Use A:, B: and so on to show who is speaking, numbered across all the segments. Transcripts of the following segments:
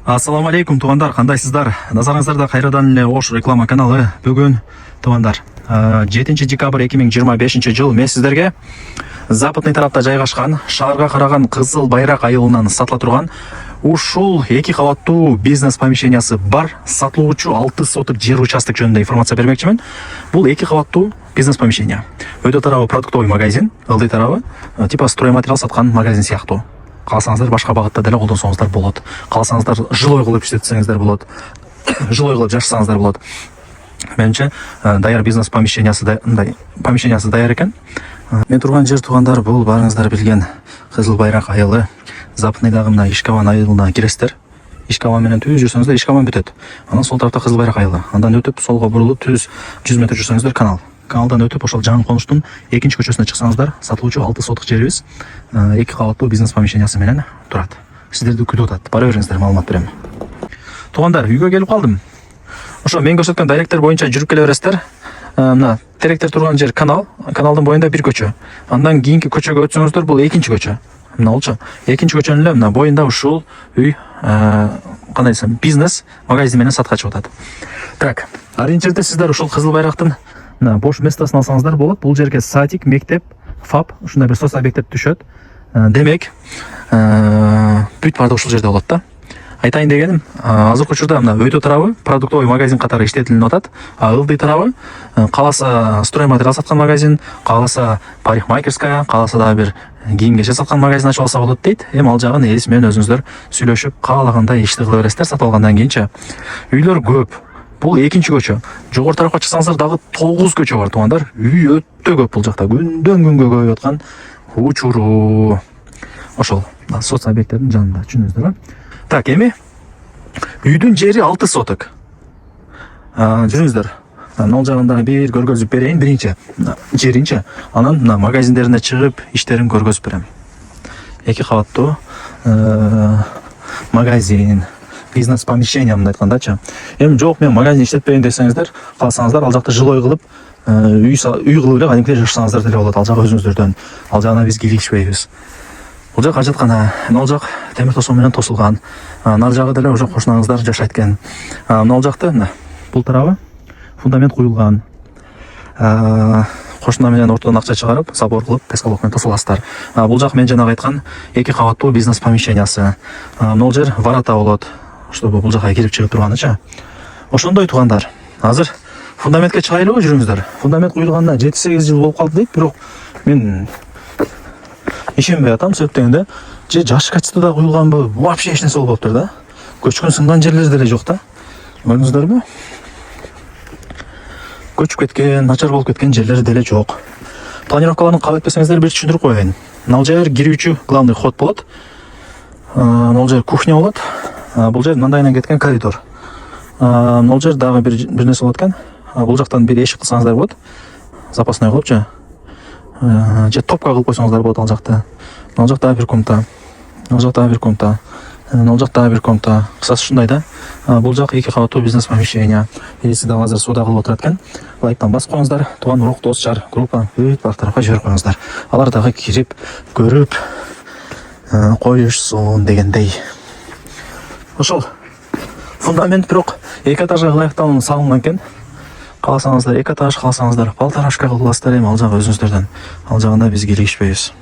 A: Ассаламу алейкум, туугандар, кандайсыздар? Назарыңыздарда кайрадан эле Ош реклама каналы. Бүгүн туугандар 7 декабрь 2025 жыл мен сиздерге западный тарапта жайгашкан, шаарга караган Кызыл Байрак айылынан сатыла турган ушул 2 кабаттуу бизнес помещениясы бар сатылуучу 6 соток жер участок жөнүндө информация бермекчимин. Бул 2 кабаттуу бизнес помещения. Өйдө тарабы продуктовый магазин, ылдый тарабы типа стройматериал саткан магазин сыяктуу. Калсаңыздар башка багытта деле колдонсоңуздар болот. Калсаңыздар жилой кылып иштетсеңиздер болот. Жилой кылып жашасаңыздар болот. Менимче даяр бизнес помещениясы даяр экен. Мен турган жер туугандар бул барыңыздар билген Кызыл Байрак айылы. Западныйдагы мына Ишкаван айылына киресиздер. Ишкаван менен түз жүрсөңүздөр Ишкаван бүтөт. Анан сол тарапта Кызыл Байрак айылы. Андан өтүп солго бурулуп түз 100 метр жүрсөңүздөр канал. Каналдан өтүп ошол жаңы конуштун экинчи көчөсүнө чыксаңыздар, сатылуучу 6 соток жерибиз 2 кабаттуу бизнес помещениясы менен турат. Сиздерди күтүп атат. Бара бериңиздер, маалымат берем. Туугандар, үйгө келип калдым. Ошо мен көрсөткөн дайректер боюнча жүрүп келе бересиздер. Мына теректер турган жер канал, каналдын боюнда бир көчө. Андан кийинки көчөгө өтсөңүздөр бул экинчи көчө. Мына болчу. Экинчи көчөнүн эле мына боюнда ушул үй кандай десем, бизнес магазин менен сатка чыгып атат. Так, ориентирде сиздер ушул Кызыл Байрактын бош местосын алсаңыздар болот. Бул жерге садик, мектеп, ФАП, ушундай бир соц объекттер түшөт. Демек, бүт баардыгы ушул жерде болот да. Айтайын дегеним, азыркы учурда мына өйдө тарабы продуктовый магазин катары иштетилип атат. Ылдый тарабы кааласа стройматериал саткан магазин, кааласа парикмахерская, кааласа дагы бир кийим кечек саткан магазин ачып алса болот дейт. Эми ал жагын элис менен өзүңүздөр сүйлөшүп, каалагандай ишти кыла бересиздер сатып алгандан кийинчи. Үйлөр көп. Бул экинчи көчө. Жогору тарапка чыксаңыздар дагы 9 көчө бар туугандар. Үй өтө көп бул жакта. Күндөн күнгө көбөйүп аткан учуру. Ошол соц объекттердин жанында, түшүнүңүздөр. Так, эми үйдүн жери 6 соток. Жүрүңүздөр. Ал жагында бир көргөзүп берейин биринчи. Жеринчи, анан мына магазиндерине чыгып, иштерин көргөзүп берем. 2 кабаттуу магазин, бизнес помещение мындай айткандачы. Эми жок, мен магазин иштетпейин десеңиздер, калсаңыздар ал жакта жилой кылып, үй кылып эле кадимкидей жашасаңыздар деле болот. Ал жак өзүңүздөрдөн. Ал жагына биз кийлигишпейбиз. Бул жак ажаткана, ал жак темир тосоо менен тосулган. Нар жагы деле уже кошунаңыздар жашайт экен. Ал жакта бул тарабы фундамент куюлган. Кошуна менен ортодон акча чыгарып, забор кылып, пескалок менен тосуласыздар. Бул жак мен жанагы айткан 2 кабаттуу бизнес помещениясы. Бул жер ворота болот, чтобы бул жака кирип чыгып турганычы. Ошондой туугандар. Азыр фундаментке чыгайлыбы жүрүңүздөр. Фундамент куюлганына 7-8 жыл болуп калды дейт, бирок мен ишенбей атам, себеп дегенде же жаш качествода куюлганбы, вообще эч нерсе болбоптур да. Көчкөн сынган жерлер деле жок да. Көрдүңүздөрбү? Көчүп кеткен, начар болуп кеткен жерлер деле жок. Планировкаларын кабыл этпесеңиздер бир түшүндүрүп коеюн. Ал жер кирүүчү главный ход болот. Ал жер кухня болот. Бул жер мындайынан кеткен коридор. Ал жер дагы бир нерсе болот экен. Бул жактан бир эшик кылсаңыздар болот. Запасной кылыпчы. Же топка кылып койсоңуздар болот ал жакта. Ал жакта бир комната. Ал жакта бир комната. Ал жакта бир комната. Кысасы ушундай да. Бул жак 2 кабаттуу бизнес помещение. Элиси дагы азыр сууда кылып отурат экен. Лайктан басып коюңуздар. Тууган урок, дос, жар, группа бүт бар тарапка жиберип коюңуздар. Алар дагы кирип, көрүп коюшсун дегендей. Ошол фундамент бирок 2 этажга ылайыктуу салынган экен. Каласаңыздар 2 этаж, каласаңыздар полторашка кыласыздар, эми ал жагы өзүңүздөрдөн. Ал жагында биз кийлигишпейбиз.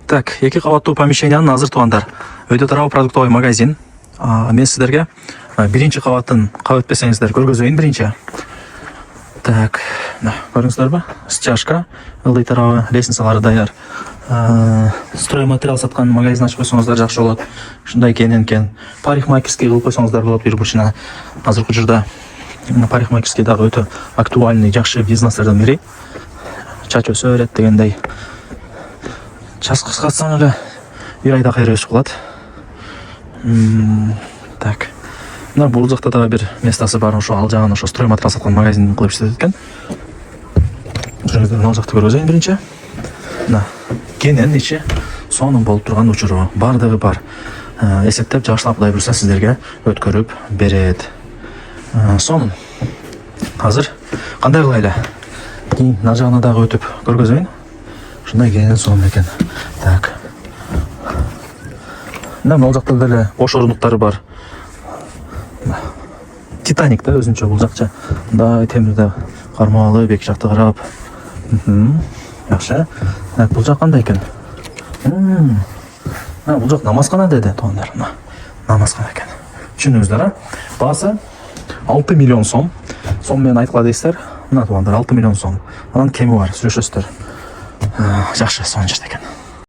A: Так, 2 кабаттуу помещениянын азыр туугандар. Өйдө тарабы продуктовый магазин. Мен сиздерге биринчи кабатын кабыл этпесеңиздер көргөзөйүн биринчи. Так, көрүңүздөрбү? Стяжка, ылдый тарабы лестницалары даяр. Стройматериал саткан магазин ачып койсоңуздар жакшы болот. Ушундай кенен парикмахерский кылып койсоңуздар болот бир бурчуна. Азыркы учурда парикмахерский дагы өтө актуальный, жакшы бизнестерден бири. Чач өсө берет дегендей. Час кыскартсаң эле бир айда кайра өсүп калат. Так. Мына бул жакта дагы бир местасы бар, ошо ал жагын ошо стройматериал саткан магазин кылып иштетет экен. Жүрүңүздөр ал жакты көргөзөйүн биринчи. Мына кенен ичи сонун болуп турган учуру бардыгы бар. Эсептеп жакшылап кудай буюрса сиздерге өткөрүп берет. Сонун. Азыр кандай кылайлы? Нар жагына дагы өтүп көргөзөйүн. Ушундай кенен сонун экен. Так. Мына ал жакта деле бош орундуктары бар. Титаник да өзүнчө бул жакча. Мындай темирде кармалып, эки жакты карап. Жакшы. Бул жак кандай экен? Бул жак намазкана деди туугандар. Намазкана экен. Түшүндүңүздөр, а? Баасы 6 миллион сом. Сом менен айткыла дейсиздер. Мына туугандар 6 миллион сом. Анан кеми бар, сүйлөшөсүздөр. Жакшы, сонун жерде экен.